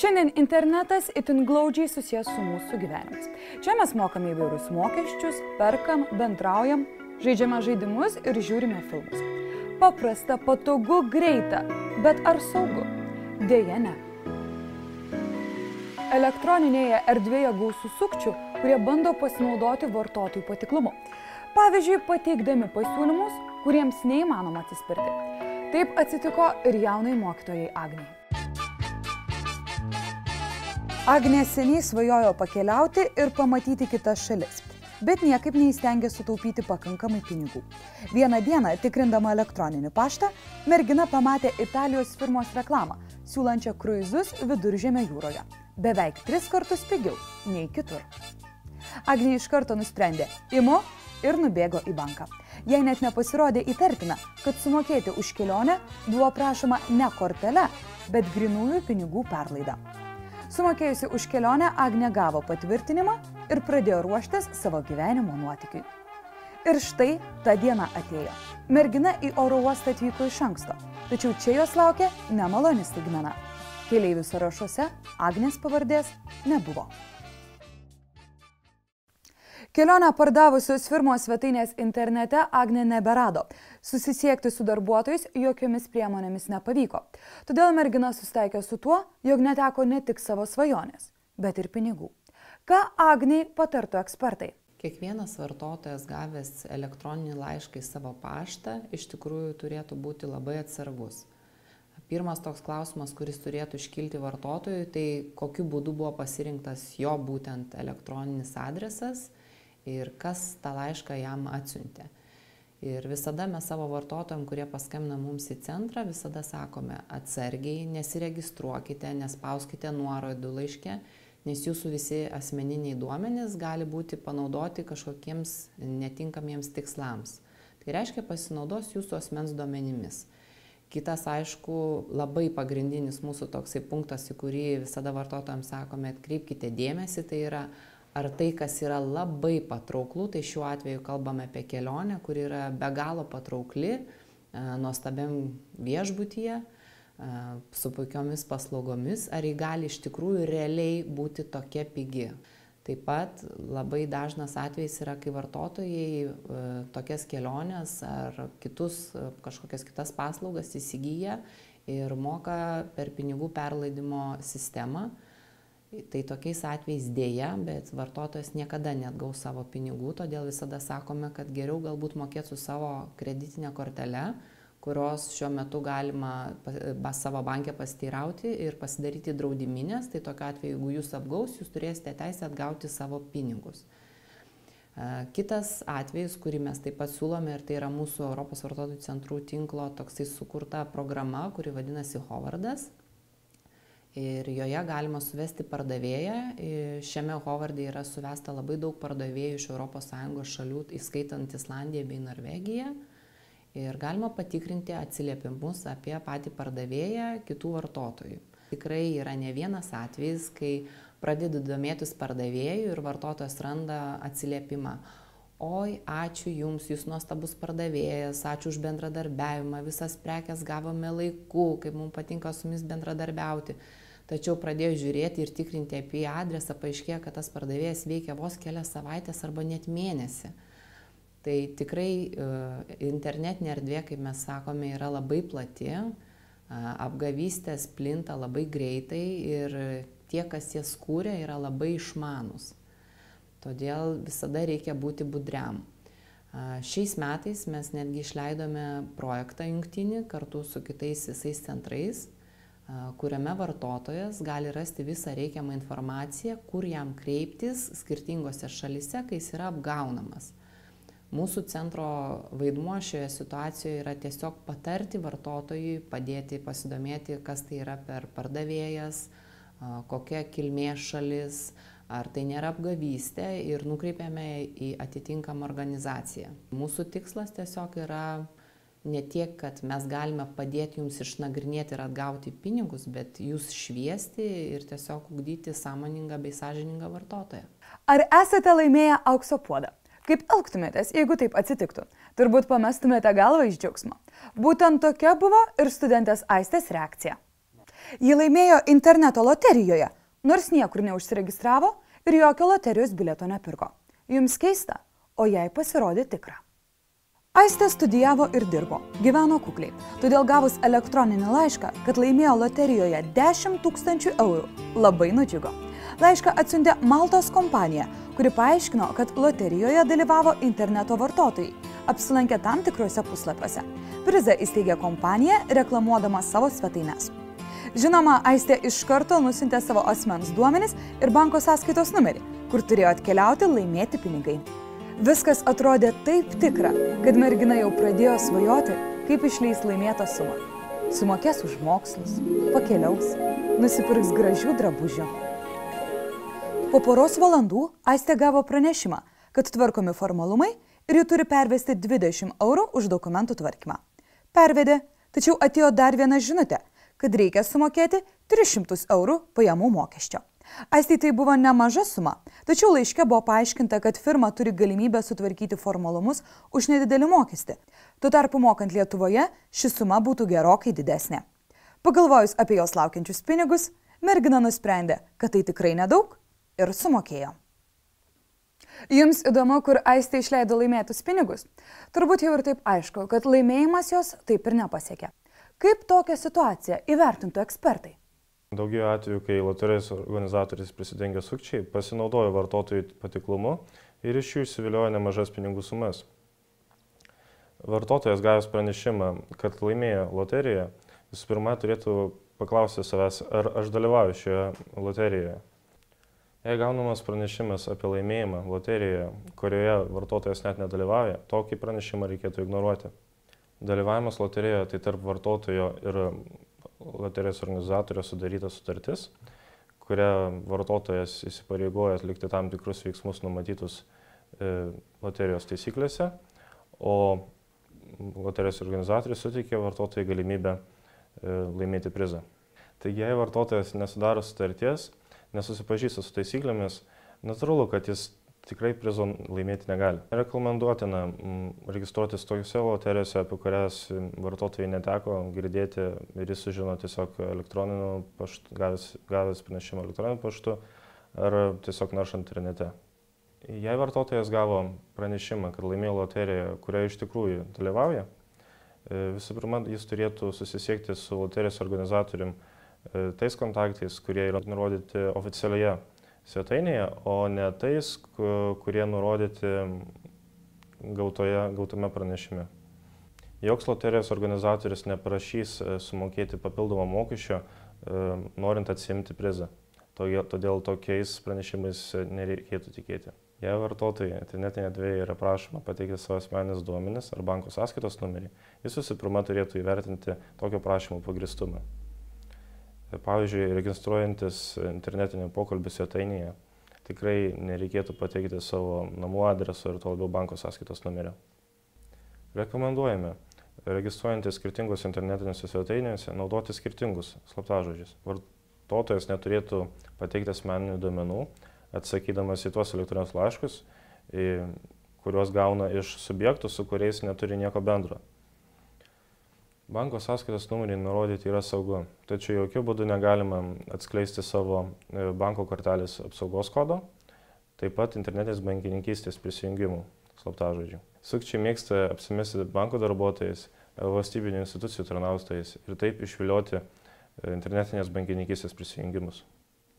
Šiandien internetas itin glaudžiai susijęs su mūsų gyvenimais. Čia mes mokame įvairius mokesčius, perkam, bendraujam, žaidžiame žaidimus ir žiūrime filmus. Paprasta, patogu, greita, bet ar saugu? Deja ne. Elektroninėje erdvėje gausu sukčių, kurie bando pasinaudoti vartotojų patiklumu. Pavyzdžiui, pateikdami pasiūlymus, kuriems neįmanoma atsispirti. Taip atsitiko ir jaunai mokytojai Agnei. Agnė seniai svajojo pakeliauti ir pamatyti kitas šalis, bet niekaip neįstengė sutaupyti pakankamai pinigų. Vieną dieną, tikrindama elektroninį paštą, mergina pamatė Italijos firmos reklamą, siūlančią kruizus Viduržemio jūroje. Beveik 3 kartus pigiau nei kitur. Agnė iš karto nusprendė, imu ir nubėgo į banką. Jai net nepasirodė įtartina, kad sumokėti už kelionę buvo prašoma ne kortele, bet grynųjų pinigų perlaida. Sumokėjusi už kelionę, Agnė gavo patvirtinimą ir pradėjo ruoštis savo gyvenimo nuotykiui. Ir štai ta diena atėjo. Mergina į oro uostą atvyko iš anksto, tačiau čia jos laukė nemaloni staigmena. Keleivių sąrašuose Agnės pavardės nebuvo. Kelionę pardavusios firmos svetainės internete Agnė neberado. Susisiekti su darbuotojais jokiomis priemonėmis nepavyko. Todėl mergina susitaikė su tuo, jog neteko ne tik savo svajonės, bet ir pinigų. Ką Agnei patartų ekspertai? Kiekvienas vartotojas gavęs elektroninį laišką į savo paštą iš tikrųjų turėtų būti labai atsargus. Pirmas toks klausimas, kuris turėtų iškilti vartotojui, tai kokiu būdu buvo pasirinktas jo būtent elektroninis adresas ir kas tą laišką jam atsiuntė. Ir visada mes savo vartotojams, kurie paskambina mums į centrą, visada sakome atsargiai, nesiregistruokite, nespauskite nuorodų laiške, nes jūsų visi asmeniniai duomenys gali būti panaudoti kažkokiems netinkamiems tikslams. Tai reiškia pasinaudos jūsų asmens duomenimis. Kitas, aišku, labai pagrindinis mūsų toksai punktas, į kurį visada vartotojams sakome, atkreipkite dėmesį, tai yra ar tai, kas yra labai patrauklu, tai šiuo atveju kalbame apie kelionę, kuri yra be galo patraukli, nuostabiam viešbutyje, su puikiomis paslaugomis, ar ji gali iš tikrųjų realiai būti tokia pigi. Taip pat labai dažnas atvejis yra, kai vartotojai tokias keliones ar kažkokias kitas paslaugas įsigyja ir moka per pinigų perleidimo sistemą. Tai tokiais atvejais dėja, bet vartotojas niekada neatgaus savo pinigų, todėl visada sakome, kad geriau galbūt mokėti su savo kreditinė kortele, kurios šiuo metu galima savo banke pasiteirauti ir pasidaryti draudiminės, tai tokiu atveju, jeigu jūs apgaus, jūs turėsite teisę atgauti savo pinigus. Kitas atvejis, kurį mes taip pat siūlome, ir tai yra mūsų Europos vartotojų centrų tinklo toksai sukurta programa, kuri vadinasi Hovardas. Ir joje galima suvesti pardavėją. Šiame Hovarde yra suvesta labai daug pardavėjų iš ES šalių, įskaitant Islandiją bei Norvegiją. Ir galima patikrinti atsiliepimus apie patį pardavėją kitų vartotojų. Tikrai yra ne vienas atvejis, kai pradedu domėtis pardavėjų ir vartotojas randa atsiliepimą. Oi, ačiū Jums, Jūs nuostabus pardavėjas, ačiū už bendradarbiavimą, visas prekes gavome laiku, kaip mums patinka su Jumis bendradarbiauti. Tačiau pradėjau žiūrėti ir tikrinti apie adresą, paaiškėjo, kad tas pardavėjas veikia vos kelias savaitės arba net mėnesį. Tai tikrai internetinė erdvė, kaip mes sakome, yra labai plati, apgavystės plinta labai greitai ir tie, kas jas kūrė, yra labai išmanūs. Todėl visada reikia būti budriam. Šiais metais mes netgi išleidome projektą jungtinį kartu su kitais visais centrais, kuriame vartotojas gali rasti visą reikiamą informaciją, kur jam kreiptis skirtingose šalise, kai jis yra apgaunamas. Mūsų centro vaidmuo šioje situacijoje yra tiesiog patarti vartotojui, padėti pasidomėti, kas tai yra per pardavėjas, kokia kilmės šalis, ar tai nėra apgavystė, ir nukreipiame į atitinkamą organizaciją. Mūsų tikslas tiesiog yra ne tiek, kad mes galime padėti Jums išnagrinėti ir atgauti pinigus, bet Jūs šviesti ir tiesiog ugdyti sąmoningą bei sąžiningą vartotoją. Ar esate laimėję aukso puodą? Kaip elgtumėtės, jeigu taip atsitiktų? Turbūt pamestumėte galvą iš džiaugsmo. Būtent tokia buvo ir studentės Aistės reakcija. Ji laimėjo interneto loterijoje, nors niekur neužsiregistravo ir jokio loterijos bilieto nepirko. Jums keista, o jai pasirodė tikra. Aistė studijavo ir dirbo, gyveno kukliai, todėl gavus elektroninį laišką, kad laimėjo loterijoje 10 000 eurų, labai nudžiugo. Laišką atsiuntė Maltos kompanija, kuri paaiškino, kad loterijoje dalyvavo interneto vartotojai, apsilankė tam tikruose puslapiuose. Prizą įsteigė kompanija, reklamuodama savo svetaines. Žinoma, Aistė iš karto nusintė savo asmens duomenis ir banko sąskaitos numerį, kur turėjo atkeliauti laimėti pinigai. Viskas atrodė taip tikra, kad mergina jau pradėjo svajoti, kaip išleis laimėtą sumą. Sumokės už mokslus, pakeliaus, nusipirks gražių drabužių. Po poros valandų Aistė gavo pranešimą, kad tvarkomi formalumai ir ji turi pervesti 20 eurų už dokumentų tvarkymą. Pervedė, tačiau atėjo dar viena žinutė, kad reikia sumokėti 300 eurų pajamų mokesčio. Aistei tai buvo nemaža suma, tačiau laiške buvo paaiškinta, kad firma turi galimybę sutvarkyti formalumus už nedidelį mokestį. Tuo tarpu mokant Lietuvoje, ši suma būtų gerokai didesnė. Pagalvojus apie jos laukiančius pinigus, mergina nusprendė, kad tai tikrai nedaug ir sumokėjo. Jums įdomu, kur Aistė išleido laimėtus pinigus? Turbūt jau ir taip aišku, kad laimėjimas jos taip ir nepasiekė. Kaip tokią situaciją įvertintų ekspertai? Daugėjo atveju, kai loterijos organizatorius prisidengia sukčiai, pasinaudojo vartotojų patiklumu ir iš jų išsiviliojo nemažas pinigų sumas. Vartotojas gavęs pranešimą, kad laimėjo loteriją, visų pirma turėtų paklausti savęs, ar aš dalyvauju šioje loterijoje. Jei gaunamas pranešimas apie laimėjimą loterijoje, kurioje vartotojas net nedalyvauja, tokį pranešimą reikėtų ignoruoti. Dalyvavimas loterijoje tai tarp vartotojo ir loterijos organizatorio sudaryta sutartis, kuria vartotojas įsipareigoja atlikti tam tikrus veiksmus numatytus loterijos taisyklėse, o loterijos organizatorius suteikia vartotojai galimybę laimėti prizą. Taigi, jei vartotojas nesudaro sutarties, nesusipažįsta su taisyklėmis, natūralu, kad jis tikrai prizo laimėti negali. Rekomenduotina registruotis tokiuose loterijose, apie kurias vartotojai neteko girdėti ir jis sužino tiesiog elektroniniu paštu, gavęs pranešimą elektroniniu paštu ar tiesiog naršant internete. Jei vartotojas gavo pranešimą, kad laimėjo loteriją, kurioje iš tikrųjų dalyvauja, visų pirma, jis turėtų susisiekti su loterijos organizatorium tais kontaktais, kurie yra nurodyti oficialioje svetainėje, o ne tais, kurie nurodyti gautame pranešime. Joks loterijos organizatorius neprašys sumokėti papildomą mokesčio, norint atsiimti prizą. Todėl tokiais pranešimais nereikėtų tikėti. Jei vartotojai internetinėje erdvėje yra prašoma pateikti savo asmeninius duomenis ar banko sąskaitos numerį, jis visų pirma turėtų įvertinti tokio prašymo pagrįstumą. Pavyzdžiui, registruojantis internetinio pokalbį svetainėje, tikrai nereikėtų pateikti savo namų adreso ir tuo labiau banko sąskaitos numerio. Rekomenduojame, registruojantis skirtingos internetinėse svetainėse, naudoti skirtingus slaptažodžius. Vartotojas neturėtų pateikti asmeninių duomenų, atsakydamas į tuos elektroninius laiškus, kuriuos gauna iš subjektų, su kuriais neturi nieko bendro. Banko sąskaitos numerį nurodyti yra saugu, tačiau jokių būdų negalima atskleisti savo banko kortelės apsaugos kodo, taip pat internetinės bankininkystės prisijungimų slaptažodžių. Sukčiai mėgsta apsimesti banko darbuotojais, valstybinių institucijų tarnautojais ir taip išvilioti internetinės bankininkystės prisijungimus.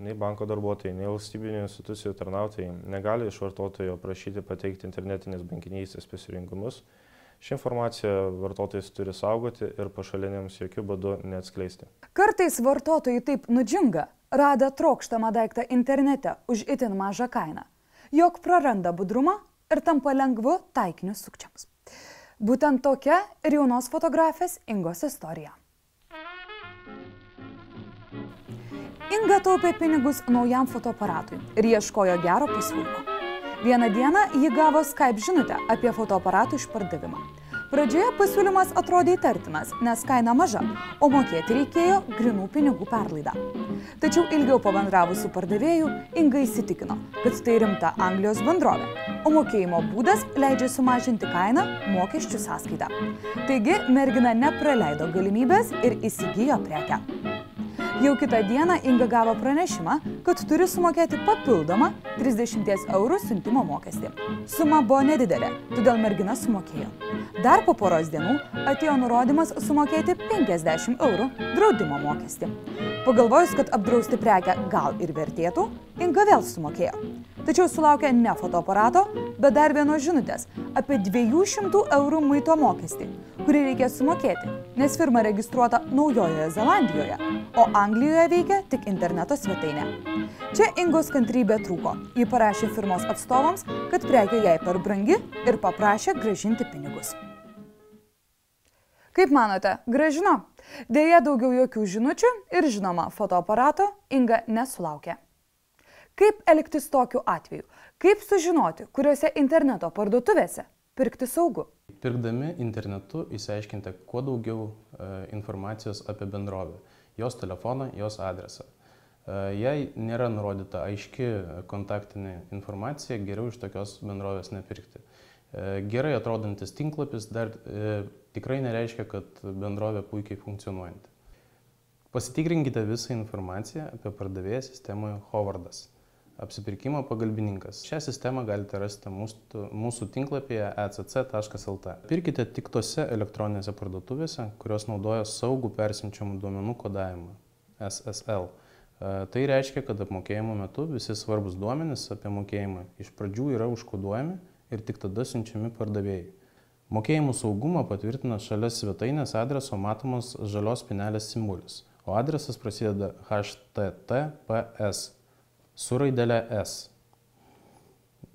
Nei banko darbuotojai, nei valstybinių institucijų tarnautojai negali iš vartotojo prašyti pateikti internetinės bankininkystės prisijungimus. Ši informacija vartotojas turi saugoti ir pašaliniams jokių būdų neatskleisti. Kartais vartotojai taip nudžiunga, rada trokštamą daiktą internete už itin mažą kainą, jog praranda budrumą ir tampa lengvu taikiniu sukčiams. Būtent tokia ir jaunos fotografės Ingos istorija. Inga taupė pinigus naujam fotoaparatui ir ieškojo gero pasiūlymo. Vieną dieną ji gavo Skype žinutę apie fotoaparatų išpardavimą. Pradžioje pasiūlymas atrodė įtartinas, nes kaina maža, o mokėti reikėjo grynų pinigų perlaidą. Tačiau ilgiau pabendravus su pardavėju, Inga įsitikino, kad tai rimta Anglijos bendrovė, o mokėjimo būdas leidžia sumažinti kainą mokesčių sąskaitą. Taigi mergina nepraleido galimybės ir įsigijo prekę. Jau kitą dieną Inga gavo pranešimą, kad turi sumokėti papildomą 30 € siuntimo mokestį. Suma buvo nedidelė, todėl mergina sumokėjo. Dar po poros dienų atėjo nurodymas sumokėti 50 € draudimo mokestį. Pagalvojus, kad apdrausti prekę gal ir vertėtų, Inga vėl sumokėjo. Tačiau sulaukė ne fotoaparato, bet dar vienos žinutės apie 200 € muito mokestį, kurį reikės sumokėti, nes firma registruota Naujojoje Zelandijoje, o Anglijoje veikia tik interneto svetainė. Čia Ingos kantrybė trūko. Ji parašė firmos atstovams, kad prekė jai per brangi ir paprašė grąžinti pinigus. Kaip manote, grąžino? Deja, daugiau jokių žinučių ir žinoma, fotoaparato Inga nesulaukė. Kaip elgtis tokiu atveju? Kaip sužinoti, kuriuose interneto parduotuvėse pirkti saugu? Pirkdami internetu išsiaiškinkite kuo daugiau informacijos apie bendrovę, jos telefoną, jos adresą. Jei nėra nurodyta aiški kontaktinė informacija, geriau iš tokios bendrovės nepirkti. Gerai atrodantis tinklapis dar tikrai nereiškia, kad bendrovė puikiai funkcionuojanti. Pasitikrinkite visą informaciją apie pardavėją sistemoje Hovardas. Apsipirkimo pagalbininkas. Šią sistemą galite rasti mūsų tinklapyje ecc.lt. Pirkite tik tose elektroninėse parduotuvėse, kurios naudoja saugų persiunčiamų duomenų kodavimą SSL. Tai reiškia, kad apmokėjimo metu visi svarbus duomenys apie mokėjimą iš pradžių yra užkoduojami ir tik tada siunčiami pardavėjai. Mokėjimų saugumą patvirtina šalia svetainės adreso matomos žalios spynelės simbolis, o adresas prasideda https su raidelė S.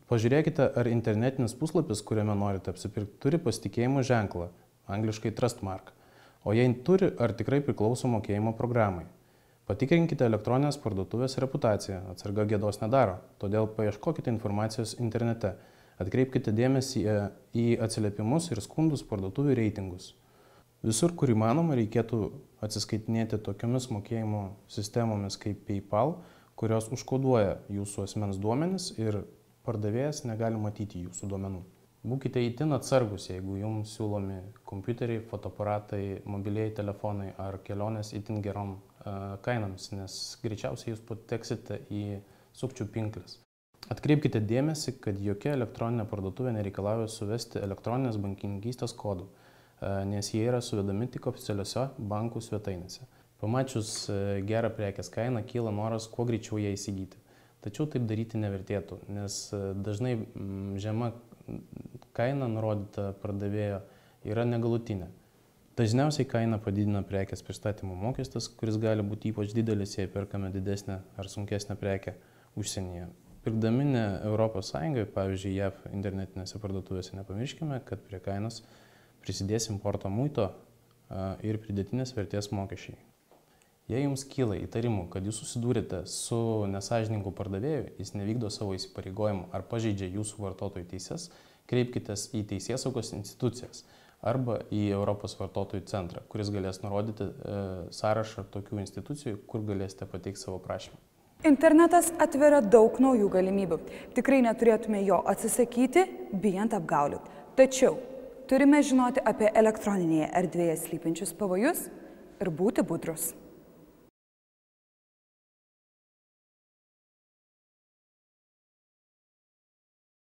Pažiūrėkite, ar internetinis puslapis, kuriame norite apsipirkti, turi pasitikėjimo ženklą, angliškai Trustmark, o jei turi, ar tikrai priklauso mokėjimo programai. Patikrinkite elektroninės parduotuvės reputaciją, atsarga gėdos nedaro, todėl paieškokite informacijos internete, atkreipkite dėmesį į atsiliepimus ir skundus parduotuvių reitingus. Visur, kur įmanoma, reikėtų atsiskaitinėti tokiomis mokėjimo sistemomis kaip PayPal, kurios užkoduoja jūsų asmens duomenis ir pardavėjas negali matyti jūsų duomenų. Būkite itin atsargus, jeigu jums siūlomi kompiuteriai, fotoaparatai, mobilieji telefonai ar kelionės itin gerom kainomis, nes greičiausiai jūs pateksite į sukčių pinkles. Atkreipkite dėmesį, kad jokia elektroninė parduotuvė nereikalauja suvesti elektroninės bankininkystės kodų, nes jie yra suvedami tik oficialiose bankų svetainėse. Pamačius gerą prekės kainą, kyla noras kuo greičiau ją įsigyti. Tačiau taip daryti nevertėtų, nes dažnai žema kaina nurodyta pardavėjo yra negalutinė. Dažniausiai kainą padidina prekės pristatymo mokestis, kuris gali būti ypač didelis, jei perkame didesnę ar sunkesnę prekę užsienyje. Pirkdami ne Europos Sąjungoje, pavyzdžiui, JAV internetinėse parduotuvėse, nepamirškime, kad prie kainos prisidės importo muito ir pridėtinės vertės mokesčiai. Jei jums kyla įtarimų, kad jūs susidūrėte su nesąžiningu pardavėju, jis nevykdo savo įsipareigojimų ar pažeidžia jūsų vartotojų teises, kreipkitės į teisėsaugos institucijas arba į Europos vartotojų centrą, kuris galės nurodyti sąrašą tokių institucijų, kur galėsite pateikti savo prašymą. Internetas atveria daug naujų galimybių. Tikrai neturėtume jo atsisakyti, bijant apgaulių. Tačiau turime žinoti apie elektroninėje erdvėje slypinčius pavojus ir būti budrus.